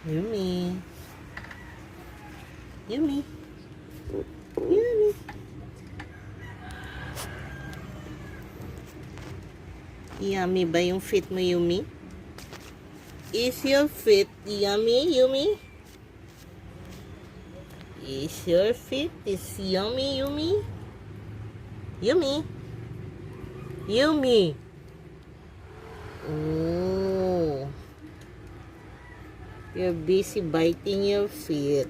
Yummy. Yummy. Yummy. Yummy ba yung feet mo, Yumi? Is your feet yummy, Yumi? Is your feet is yummy, Yumi? Yummy? Yummy. Oh. You're busy biting your feet.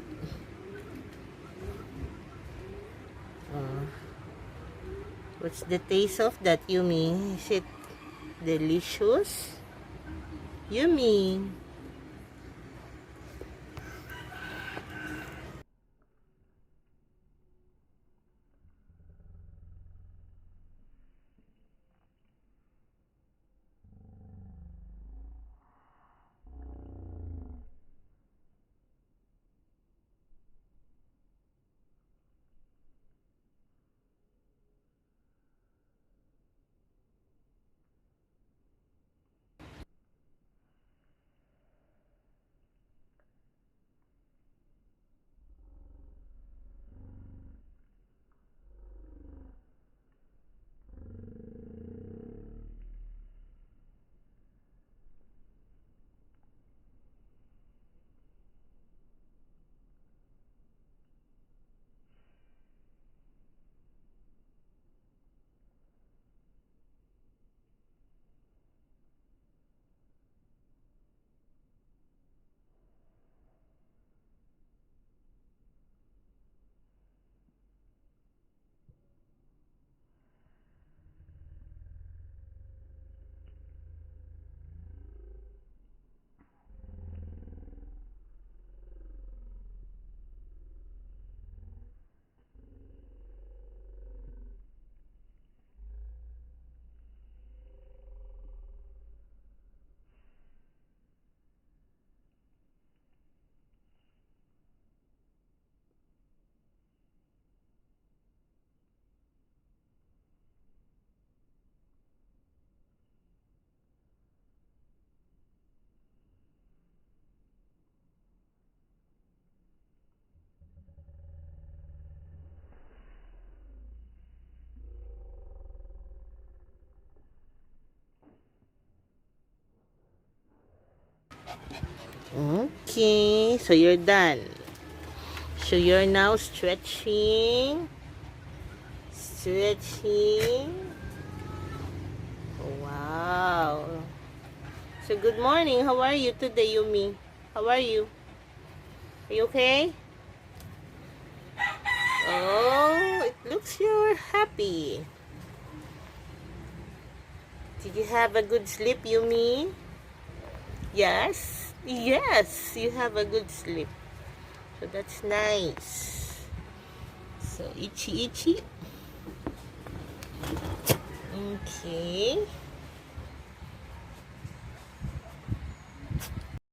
What's the taste of that, Yumi? Is it delicious? Yummy. Okay, so you're done. So you're now stretching. Stretching. Wow. So good morning. How are you today, Yumi? How are you? Are you okay? Oh, it looks you're happy. Did you have a good sleep, Yumi? Yes. Yes, you have a good sleep. So that's nice. So itchy. Okay.